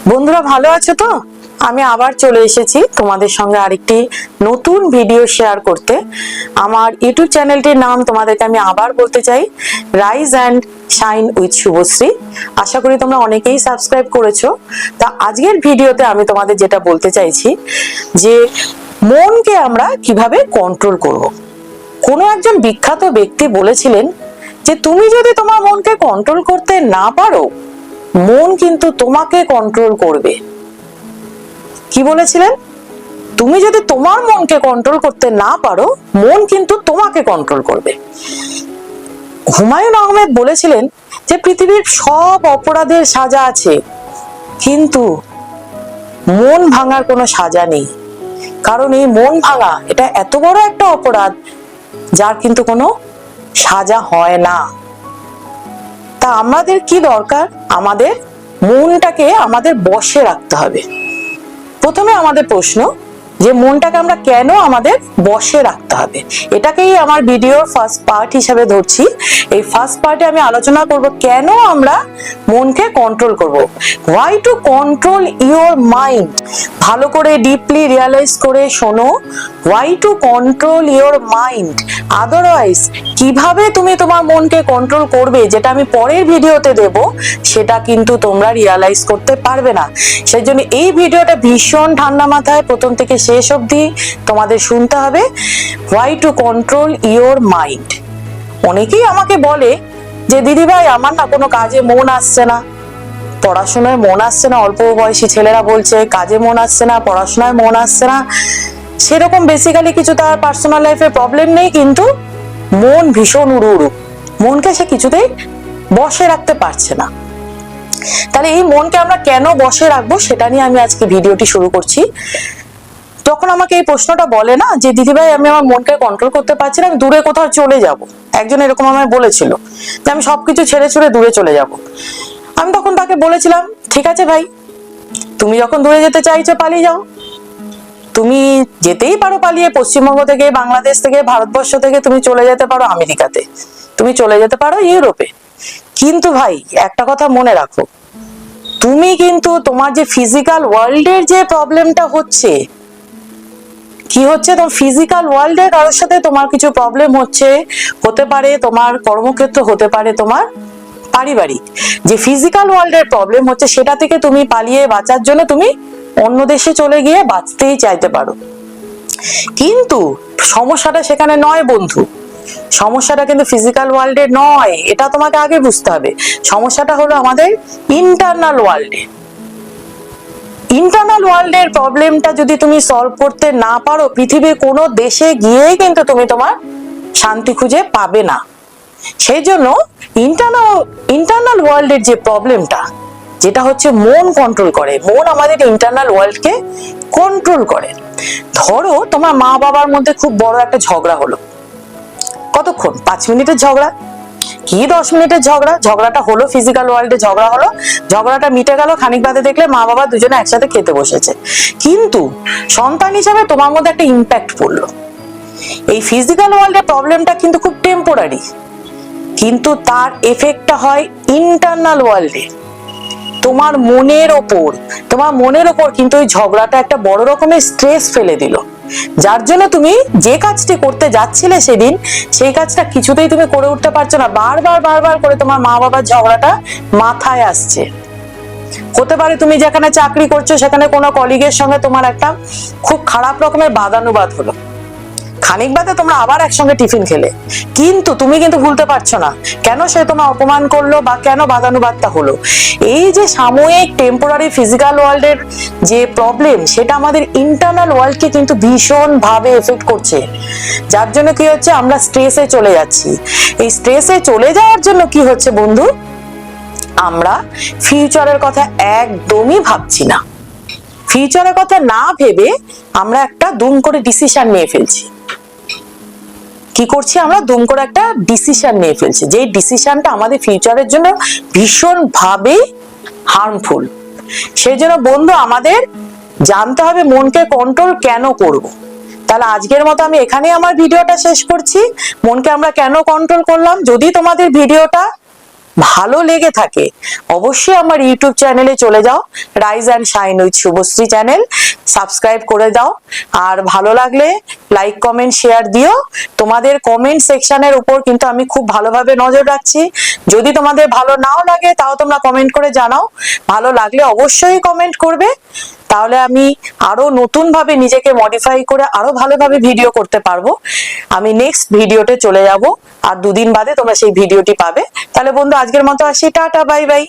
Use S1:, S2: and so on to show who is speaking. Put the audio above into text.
S1: বন্ধুরা ভালো আছো তো? আমি আবার চলে এসেছি তোমাদের সঙ্গে আরেকটি নতুন ভিডিও শেয়ার করতে। আমার ইউটিউব চ্যানেলটির নাম তোমাদেরকে আমি আবার বলতে চাই, rise and shine with Shubhashree. আশা করি তোমরা অনেকেই সাবস্ক্রাইব করেছো। তা আজকের ভিডিওতে আমি তোমাদের যেটা বলতে চাইছি যে মনকে আমরা কিভাবে কন্ট্রোল করব। কোনো একজন বিখ্যাত ব্যক্তি বলেছিলেন যে তুমি যদি তোমার মনকে কন্ট্রোল করতে না পারো, মন কিন্তু তোমাকে কন্ট্রোল করবে। কি বলেছিলেন? তুমি যদি তোমার মনকে কন্ট্রোল করতে না পারো, মন কিন্তু তোমাকে কন্ট্রোল করবে। হুমায়ুন আহমেদ বলেছিলেন যে পৃথিবীর সব অপরাধের সাজা আছে, কিন্তু মন ভাঙার কোনো সাজা নেই। কারণ এই মন ভাঙা এটা এত বড় একটা অপরাধ যার কিন্তু কোনো সাজা হয় না। তা আমাদের কি দরকার? আমাদের মনটাকে আমাদের বশে রাখতে হবে। প্রথমে আমাদের প্রশ্ন যে মনটাকে আমরা কেন আমাদের বশে রাখতে হবে, এটাকেই আমার ভিডিওর ফার্স্ট পার্ট হিসেবে ধরছি। এই ফার্স্ট পার্টে আমি আলোচনা করব কেন আমরা মনকে কন্ট্রোল করব। Why to control your mind. ভালো করে ডিপলি রিয়ালাইজ করে শোনো, why to control your mind. Otherwise কিভাবে তুমি তোমার মনকে কন্ট্রোল করবে, যেটা আমি পরের ভিডিওতে দেব, সেটা কিন্তু তোমরা রিয়ালাইজ করতে পারবে না। সেই জন্য এই ভিডিওটা ভীষণ ঠান্ডা মাথায় প্রথম থেকে শেষ অবধি তোমাদের শুনতে হবে। Why to control your mind. অনেকেই আমাকে বলে যে দিদি ভাই আমার না কোনো কাজে মন আসছে না, পড়াশোনায় মন আসছে না। অল্প বয়সী ছেলেরা বলছে কাজে মন আসছে না, পড়াশোনায় মন আসছে না। সেরকম বেসিক্যালি কিছু তার পার্সোনাল লাইফে প্রবলেম নেই, কিন্তু মন ভীষণ উড়ু। মনকে সে কিছুতেই বশে রাখতে পারছে না। তাহলে এই মনকে আমরা কেন বশে রাখবো সেটা নিয়ে আমি আজকে ভিডিওটি শুরু করছি। যখন আমাকে এই প্রশ্নটা বলে না যে দিদিভাই আমি আমার মনকে কন্ট্রোল করতে পারছি না, আমি দূরে কোথাও চলে যাব। একজন এরকম আমায় বলেছিল যে আমি সবকিছু ছেড়ে ছুড়ে দূরে চলে যাব। আমি তখন তাকে বলেছিলাম ঠিক আছে ভাই, তুমি যখন দূরে যেতে চাইছো পালিয়ে যাও। তুমি যেতেই পারো পালিয়ে, পশ্চিমবঙ্গ থেকে, বাংলাদেশ থেকে, ভারতবর্ষ থেকে তুমি চলে যেতে পারো আমেরিকাতে, তুমি চলে যেতে পারো ইউরোপে। কিন্তু ভাই একটা কথা মনে রাখো, তুমি কিন্তু তোমার যে ফিজিক্যাল ওয়ার্ল্ডের যে প্রবলেমটা হচ্ছে, কি হচ্ছে, তোমার ফিজিক্যাল ওয়ার্ল্ডে কারোর সাথে তোমার কিছু প্রবলেম হতে পারে তোমার কর্মক্ষেত্র, হতে পারে তোমার পারিবারিক। যে ফিজিক্যাল ওয়ার্ল্ডের প্রবলেম হচ্ছে সেটা থেকে তুমি পালিয়ে বাঁচার জন্য তুমি অন্য দেশে চলে গিয়ে বাঁচতেই চাইতে পারো, কিন্তু সমস্যাটা সেখানে নয় বন্ধু। সমস্যাটা কিন্তু ফিজিক্যাল ওয়ার্ল্ডে নয়, এটা তোমাকে আগে বুঝতে হবে। সমস্যাটা হলো আমাদের ইন্টারনাল ওয়ার্ল্ডে। ইন্টারনাল ওয়ার্ল্ডের প্রবলেমটা যদি তুমি সলভ করতে না পারো, পৃথিবীর কোনো দেশে গিয়েই কিন্তু তুমি তোমার শান্তি খুঁজে পাবে না। সেই জন্য ইন্টারনাল ওয়ার্ল্ডের যে প্রবলেমটা, যেটা হচ্ছে মন কন্ট্রোল করে, মন আমাদের ইন্টারনাল ওয়ার্ল্ডকে কন্ট্রোল করে। ধরো তোমার মা বাবার মধ্যে খুব বড় একটা ঝগড়া হলো, কতক্ষণ, 5 মিনিটের ঝগড়া কি 10 মিনিটের ঝগড়া, ঝগড়াটা হলো ফিজিক্যাল ওয়ার্ল্ডে, ঝগড়া হলো, ঝগড়াটা মিটে গেল, খানিক বাদে দেখলে মা বাবা দুজনে একসাথে খেতে বসেছে। কিন্তু সন্তান হিসাবে তোমার মধ্যে একটা ইম্প্যাক্ট পড়লো। এই ফিজিক্যাল ওয়ার্ল্ডের প্রবলেমটা কিন্তু খুব টেম্পোরারি, কিন্তু তার এফেক্টটা হয় ইন্টারনাল ওয়ার্ল্ডে, তোমার মনের ওপর কিন্তু ওই ঝগড়াটা একটা বড় রকমের স্ট্রেস ফেলে দিল, যার জন্য তুমি যে কাজটি করতে যাচ্ছিলে সেদিন, সেই কাজটা কিছুতেই তুমি করে উঠতে পারছো না। বারবার করে তোমার মা বাবার ঝগড়াটা মাথায় আসছে। হতে পারে তুমি যেখানে চাকরি করছো সেখানে কোনো কলিগের সঙ্গে তোমার একটা খুব খারাপ রকমের বাদানুবাদ হলো, খানিক বাদে তোমরা আবার একসঙ্গে টিফিন খেলে, কিন্তু তুমি কিন্তু ভুলতে পারছো না কেন সে তোমার অপমান করলো বা কেন বাদানুবাদটা হলো। এই যে সাময়িক টেম্পোরারি ফিজিক্যাল ওয়ার্ল্ডের যে প্রবলেম, সেটা আমাদের ইন্টারনাল ওয়ার্ল্ডকে কিন্তু ভীষণ ভাবে এফেক্ট করছে, যার জন্য কি হচ্ছে, আমরা স্ট্রেসে চলে যাচ্ছি। এই স্ট্রেসে চলে যাওয়ার জন্য কি হচ্ছে বন্ধু, আমরা ফিউচারের কথা একদমই ভাবছি না। ফিউচারের কথা না ভেবে আমরা একটা দুম করে ডিসিশন নিয়ে ফেলছি। কি করছি আমরা? দুম করে একটা ডিসিশন নিয়ে ফেলছি, যে ডিসিশনটা আমাদের ফিউচারের জন্য ভীষণ ভাবে হার্মফুল। সেই জন্য বন্ধু আমাদের জানতে হবে মনকে কন্ট্রোল কেন করব। তাহলে আজকের মতো আমি এখানে আমার ভিডিওটা শেষ করছি। মনকে আমরা কেন কন্ট্রোল করলাম, যদি তোমাদের ভিডিওটা ভালো লেগে থাকে অবশ্যই আমার ইউটিউব চ্যানেলে চলে যাও, rise and shine with Subhashree channel, subscribe করে দাও। আর ভালো লাগলে লাইক কমেন্ট শেয়ার দিও। তোমাদের কমেন্ট সেকশনের উপর কিন্তু আমি খুব ভালোভাবে নজর রাখছি। যদি তোমাদের ভালো নাও লাগে তাও তোমরা কমেন্ট করে জানাও, ভালো লাগলে অবশ্যই কমেন্ট করবে। তাহলে আমি আরো নতুন ভাবে নিজেকে মডিফাই করে আরো ভালোভাবে ভিডিও করতে পারবো। আমি নেক্সট ভিডিওতে চলে যাব, আর দুদিন বাদে তোমরা সেই ভিডিওটি পাবে। তাহলে বন্ধু আজকের মতো আসি, টাটা, বাই বাই।